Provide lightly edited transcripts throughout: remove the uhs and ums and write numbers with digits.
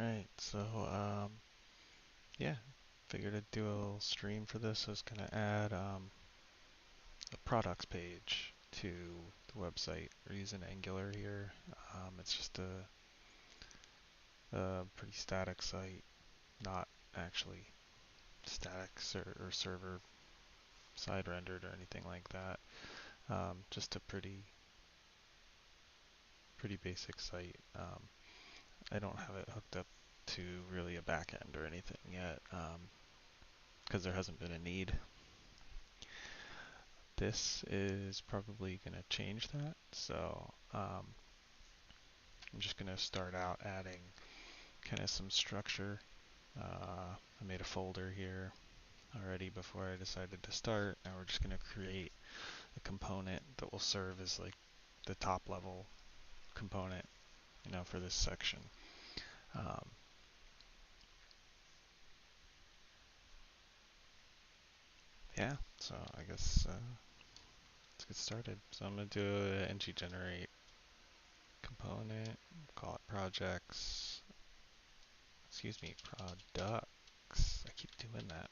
Alright, so yeah, figured I'd do a little stream for this. I was gonna add a products page to the website. We're using Angular here. It's just a pretty static site, not actually static or server side rendered or anything like that. Just a pretty basic site. I don't have it hooked up to really a back end or anything yet, because there hasn't been a need. This is probably going to change that. So I'm just going to start out adding kind of some structure. I made a folder here already before I decided to start. Now we're just going to create a component that will serve as like the top level component, for this section. Um, yeah, so I guess let's get started. So I'm going to do an ng generate component, call it projects, excuse me, products. I keep doing that.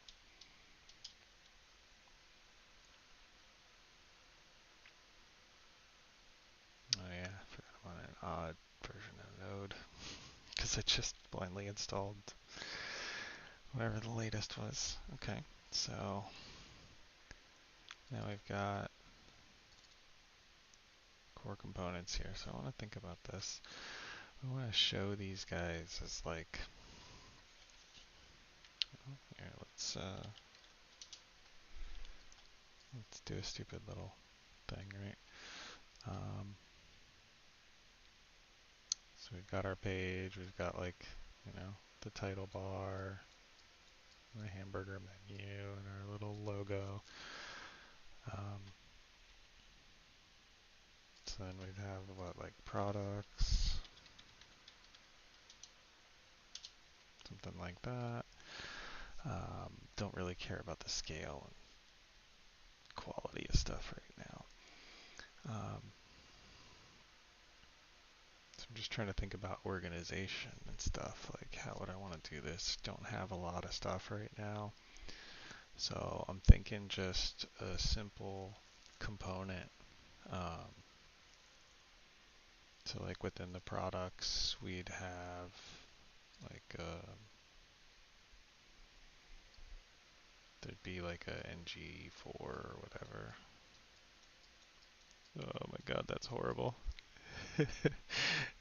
Oh yeah, I forgot I'm on an odd version of Node because I just blindly installed whatever the latest was. Okay, so now we've got core components here. So I want to think about this. I want to show these guys as like, here, let's do a stupid little thing, right? So we've got our page, we've got like, the title bar, the hamburger menu, and our little logo. So then we'd have what, like products, something like that. Don't really care about the scale and quality of stuff right now. So I'm just trying to think about organization and stuff. Like, how would I want to do this? Don't have a lot of stuff right now. So I'm thinking just a simple component. Um, so like within the products, we'd have like there'd be like a ng4 or whatever. Oh my god, that's horrible.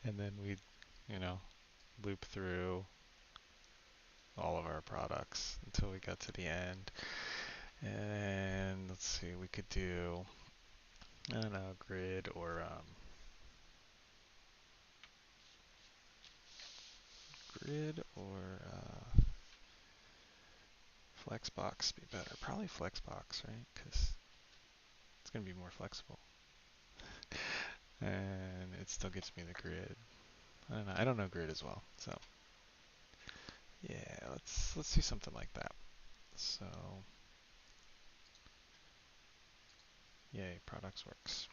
And then we'd, you know, loop through all of our products until we got to the end. And let's see, we could do, I don't know, grid or Flexbox be better. Probably Flexbox, right? Because it's going to be more flexible. And it still gets me the grid. I don't know. I don't know grid as well. So yeah, let's do something like that. So yay, products works.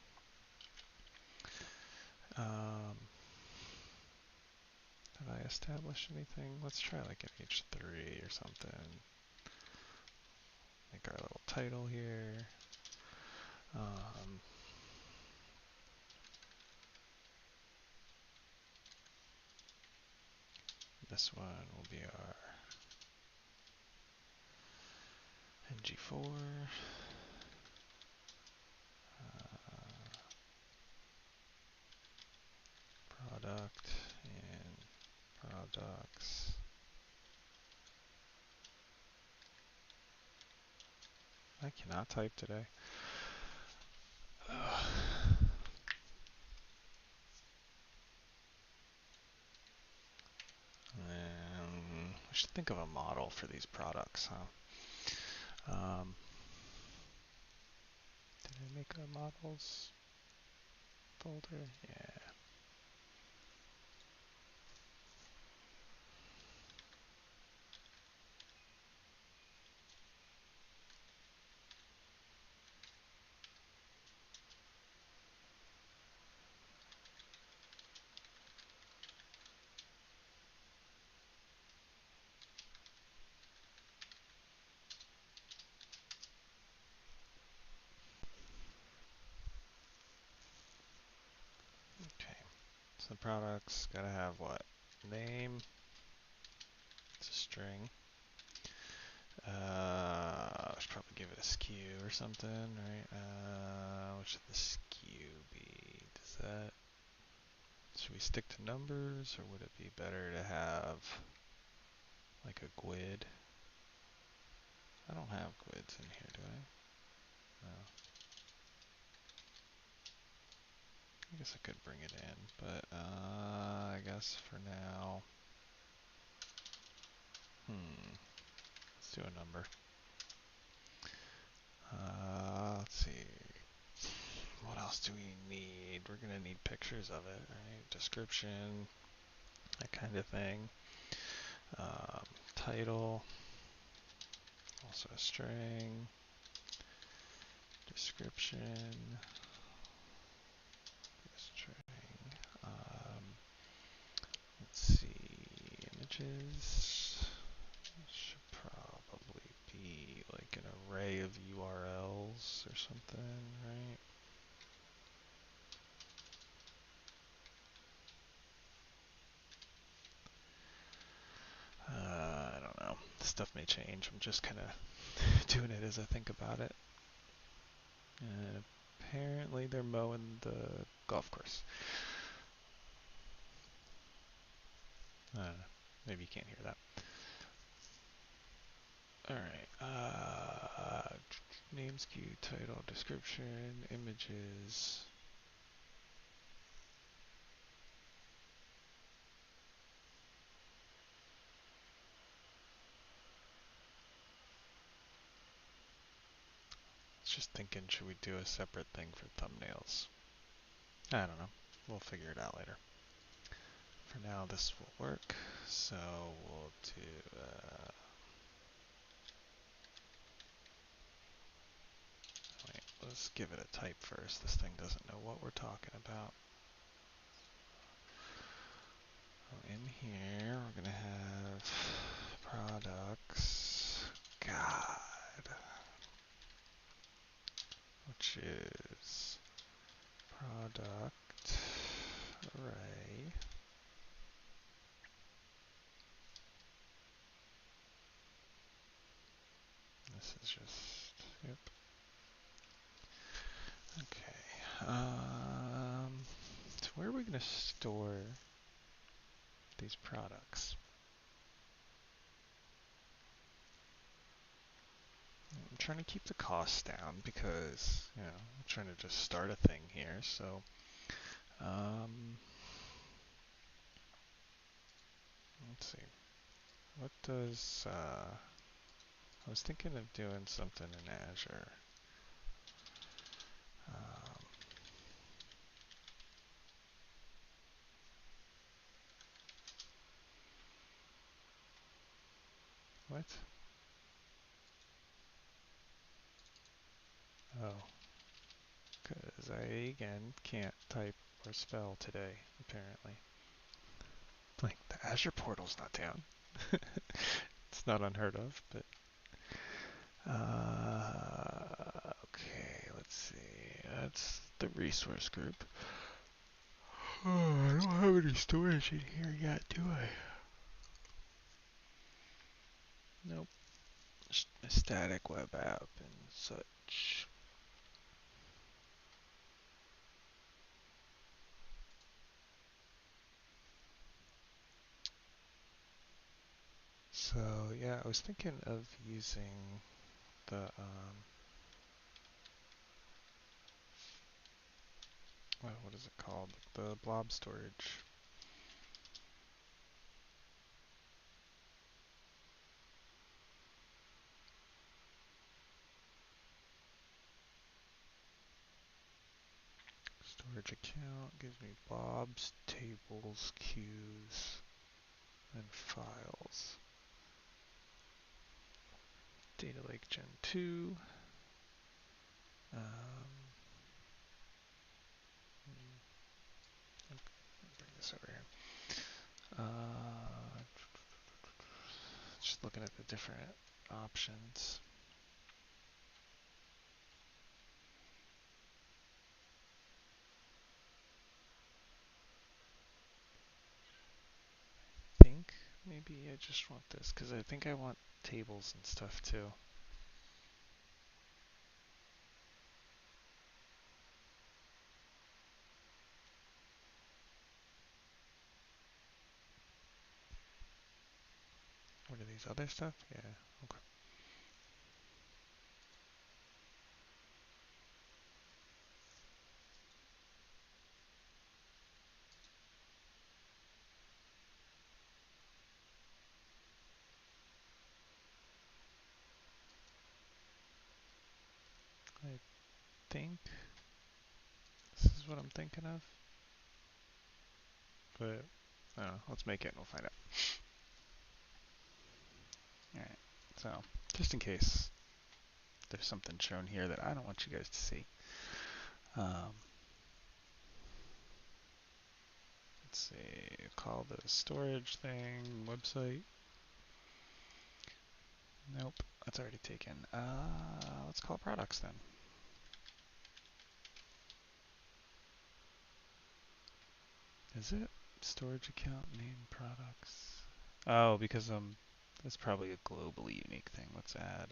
Have I established anything? Let's try like an H3 or something. Make our little title here. This one will be our ng4. Product and products. I cannot type today. I should think of a model for these products, huh? Did I make our models folder? Yeah. So the product's gotta have what? Name. It's a string. I should probably give it a SKU or something, right? What should the SKU be? Should we stick to numbers, or would it be better to have like a GUID? I don't have GUIDs in here, do I? No. I guess I could bring it in, but I guess for now, let's do a number. Let's see. What else do we need? We're gonna need pictures of it, right? Description, that kind of thing. Title, also a string. Description, string. Let's see. Images should probably be like an array of URLs or something, right? I don't know. Stuff may change. I'm just kind of doing it as I think about it. And apparently they're mowing the golf course. I don't know. Maybe you can't hear that. Alright. Name, SKU, title, description, images. Just thinking, should we do a separate thing for thumbnails? I don't know. We'll figure it out later. For now, this will work. So we'll do. Wait, let's give it a type first. This thing doesn't know what we're talking about. In here, we're gonna have products guide, which is product array. This is just, yep. Okay. So where are we going to store these products? I'm trying to keep the costs down because, I'm trying to just start a thing here. So, let's see. What does, I was thinking of doing something in Azure. What? Oh, because I, again, can't type or spell today, apparently. Like, the Azure portal's not down. It's not unheard of, but okay, let's see. That's the resource group. Oh, I don't have any storage in here yet, do I? Nope. Just a static web app and such. So yeah, I was thinking of using the what is it called? The blob storage. Storage account gives me blobs, tables, queues, and files. Data Lake Gen 2. Bring this over here. Just looking at the different options. maybe I just want this because I think I want tables and stuff too. What are these other stuff? Yeah, okay. I think this is what I'm thinking of, but I don't know. Let's make it and we'll find out. Alright, so just in case there's something shown here that I don't want you guys to see. Let's see, call the storage thing website. Nope, that's already taken. Let's call products then. Is it? Storage account name products. Oh, because that's probably a globally unique thing. Let's add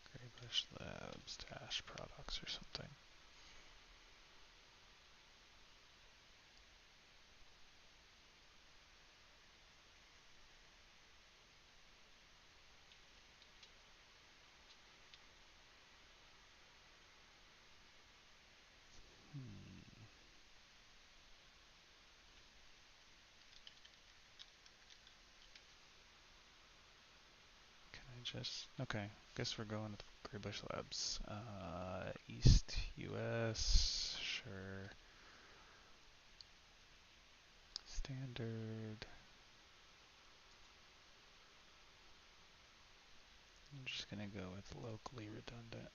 Graybush Labs dash products or something. Can I just, okay, guess we're going with Graybush Labs. East US, sure. Standard. I'm just gonna go with locally redundant.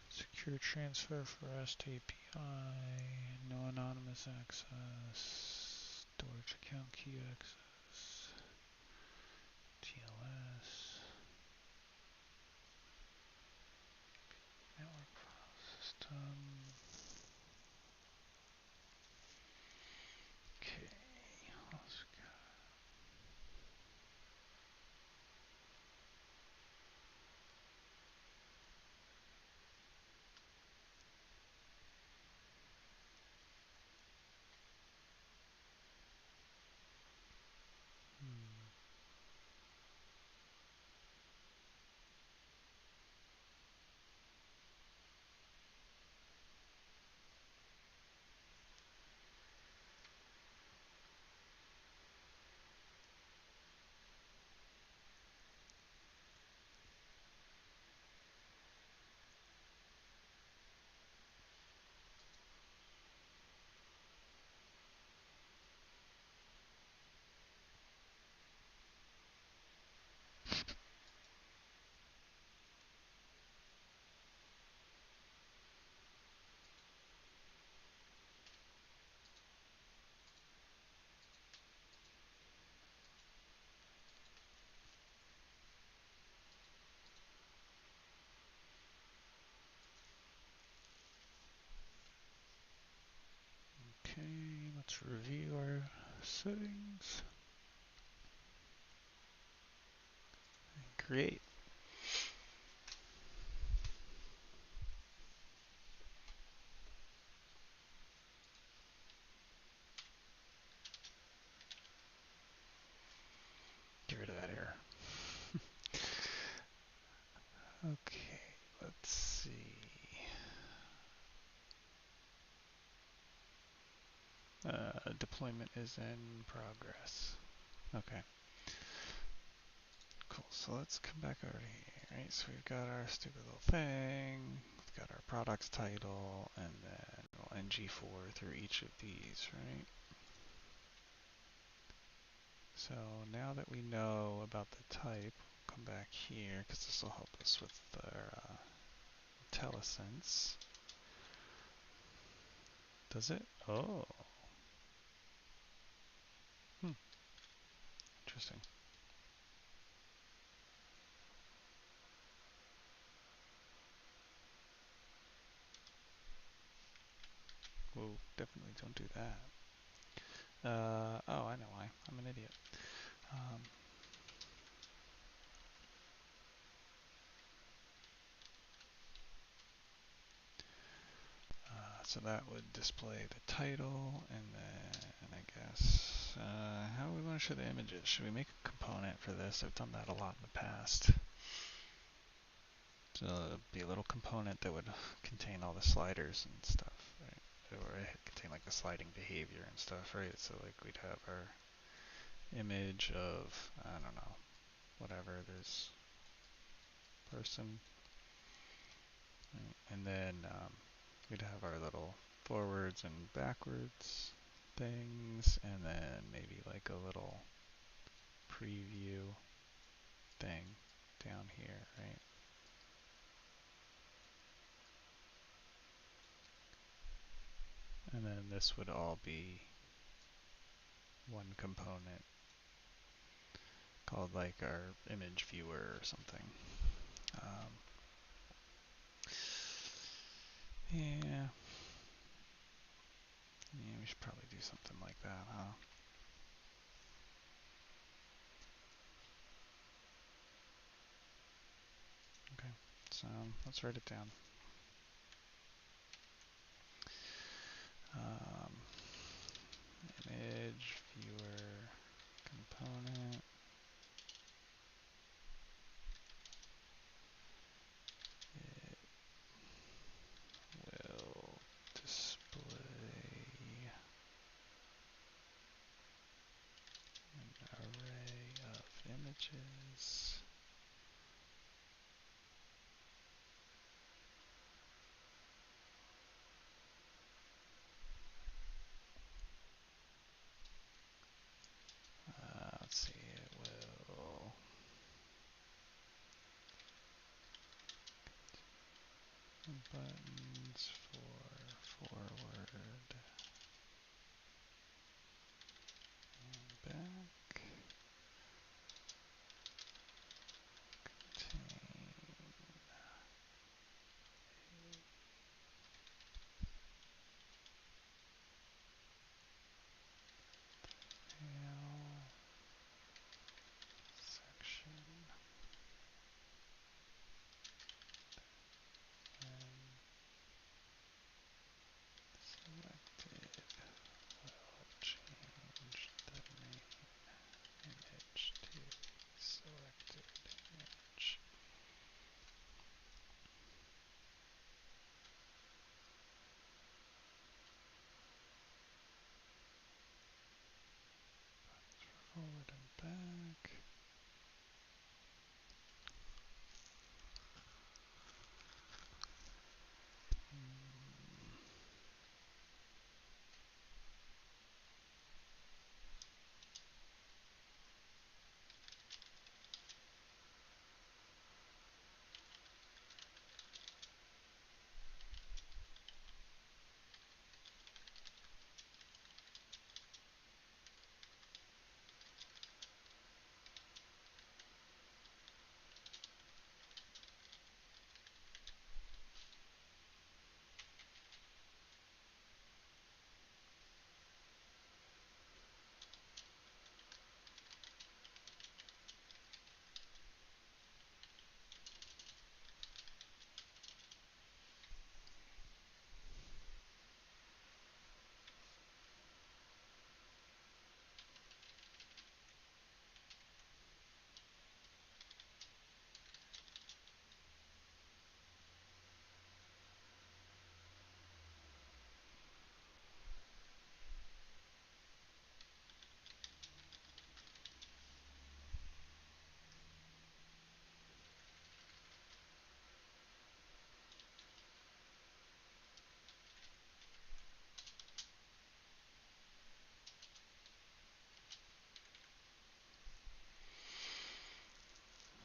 Secure transfer for REST API, no anonymous access, storage account key access, TLS, network file system. Okay, what else we got? Okay, let's review our settings. And create. Get rid of that error. Okay, let's see. Deployment is in progress. Okay. Cool, so let's come back over here, right? So we've got our stupid little thing, we've got our products title, and then we'll ng4 through each of these, right? So now that we know about the type, we'll come back here, because this will help us with our IntelliSense. Does it? Oh. Interesting. Whoa, definitely don't do that. Oh, I know why. I'm an idiot. Um, so that would display the title, and then I guess, how do we want to show the images? Should we make a component for this? I've done that a lot in the past. So it'd be a little component that would contain all the sliders and stuff, right? Or it contain like the sliding behavior and stuff, right? So like we'd have our image of, I don't know, whatever, there's person, right? And then we'd have our little forwards and backwards things, and then maybe like a little preview thing down here, right? And then this would all be one component called like our image viewer or something. Um, yeah, we should probably do something like that, huh? Okay, so let's write it down. Um, image viewer component. It will display an array of images. Let's see, it will buttons for forward and back contain mail section and selected will change the main image to selected image. Forward and back.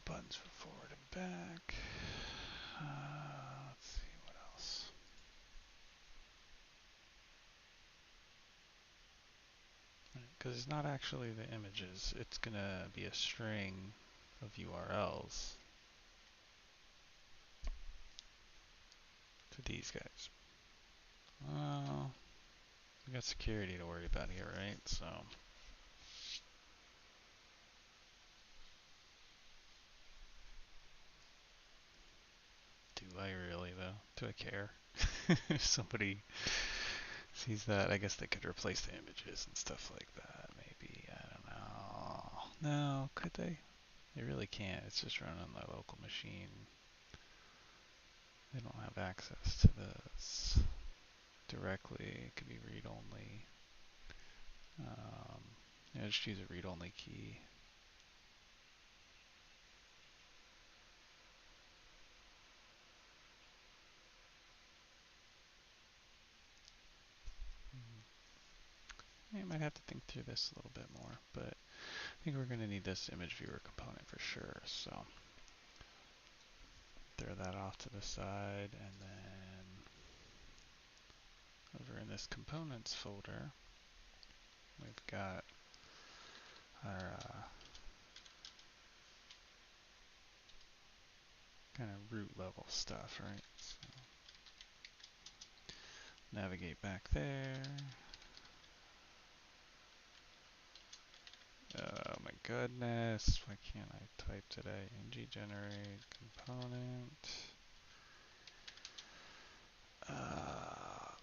Buttons for forward and back. Let's see what else. Because it's not actually the images, it's going to be a string of URLs to these guys. We got security to worry about here, right? So, do I really though? Do I care? If somebody sees that, I guess they could replace the images and stuff like that. Maybe, I don't know. No, could they? They really can't. It's just run on the local machine. They don't have access to this directly. It could be read-only. Yeah, just use a read-only key. You might have to think through this a little bit more, but I think we're going to need this image viewer component for sure. So throw that off to the side, and then over in this components folder, we've got our kind of root level stuff, right? So navigate back there. Oh my goodness, why can't I type today? ng generate component.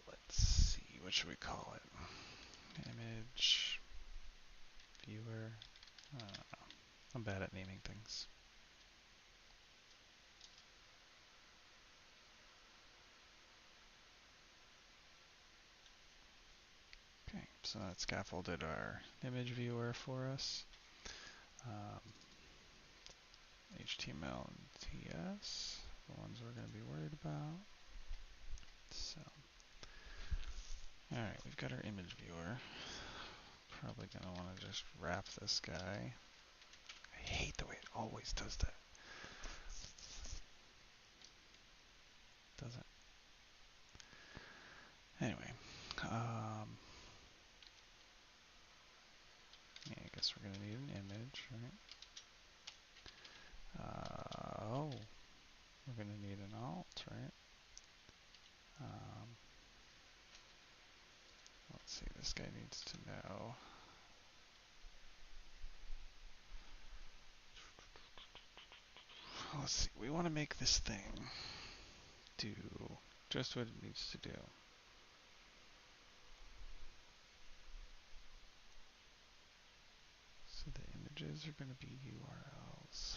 Let's see, what should we call it? Image viewer. I'm bad at naming things. Okay, so that scaffolded our image viewer for us. HTML and TS, the ones we're going to be worried about. So, alright, we've got our image viewer. Probably going to want to just wrap this guy. I hate the way it always does that. Doesn't. Anyway, yeah, I guess we're going to need an image, right? Oh, we're going to need an alt, right? Let's see, this guy needs to know. Let's see, we want to make this thing do just what it needs to do. So the images are going to be URLs.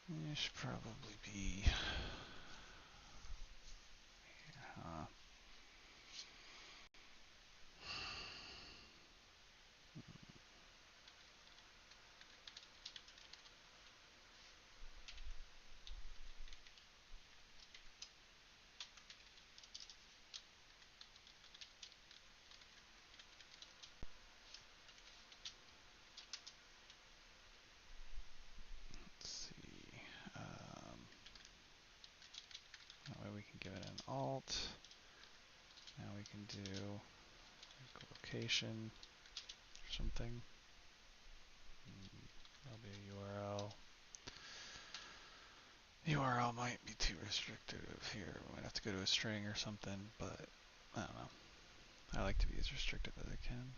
It should probably be let's see. That way we can give it an alt. Now we can do like a location or something. That'll be a URL. The URL might be too restrictive here. We might have to go to a string or something, but I don't know. I like to be as restrictive as I can.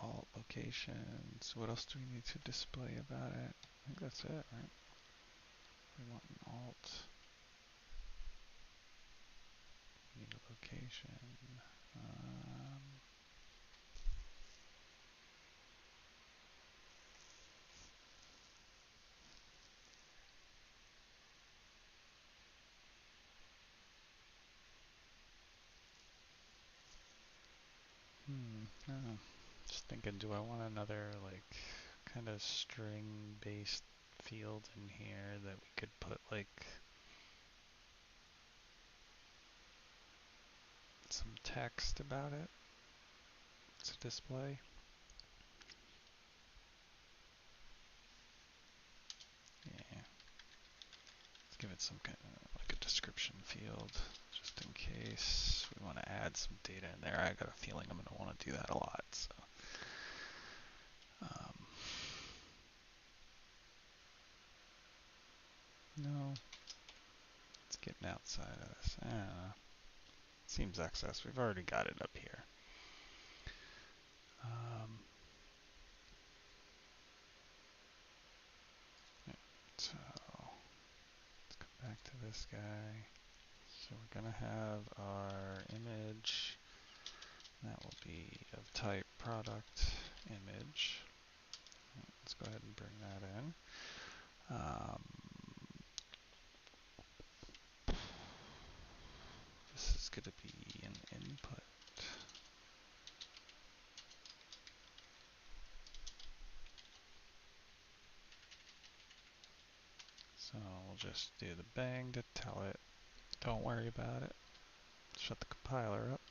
Alt locations. What else do we need to display about it? I think that's it, right? We want an alt. We need a location. I don't know. Just thinking, do I want another like kind of string-based field in here that we could put like some text about it to display? Yeah. Let's give it some kind of like a description field just in case we want to add some data in there. I got a feeling I'm going to want to do that a lot. So. No. getting outside of this? I don't know. Seems excess. We've already got it up here. So let's go back to this guy. So we're going to have our image. That will be of type product image. Let's go ahead and bring that in. This is going to be an input. So we'll just do the bang to tell it, don't worry about it. Shut the compiler up.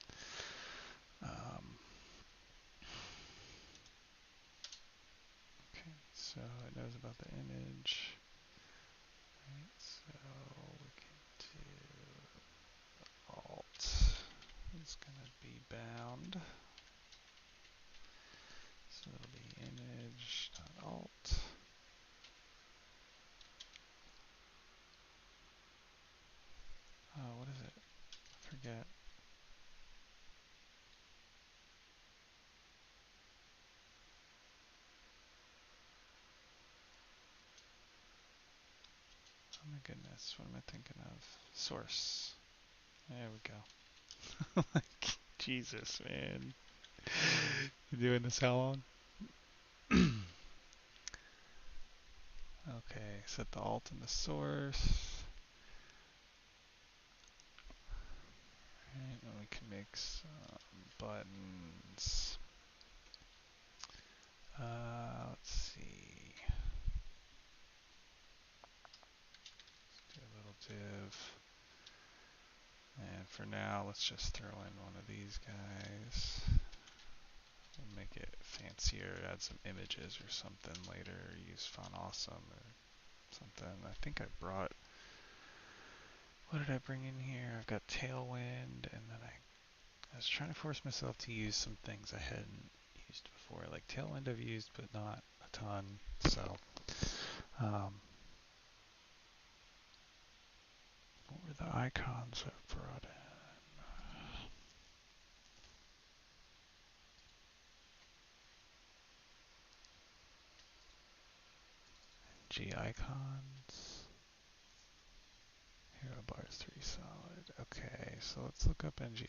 Okay, so it knows about the image. Right, so we can do alt is going to be bound. So it'll be image.alt. What is it? I forget. Oh my goodness, what am I thinking of? Source. There we go. Like, Jesus, man. You doing this how long? Okay, set the alt in the source. Right, and we can make some buttons. Let's see. Let's do a little div. And for now, let's just throw in one of these guys. We'll make it fancier, add some images or something later, use Font Awesome or something. I think I brought, what did I bring in here? I've got Tailwind, and then I was trying to force myself to use some things I hadn't used before. Like Tailwind I've used, but not a ton. So, what were the icons I've brought in? G-icons. Hero bars 3 solid. Okay, so let's look up NG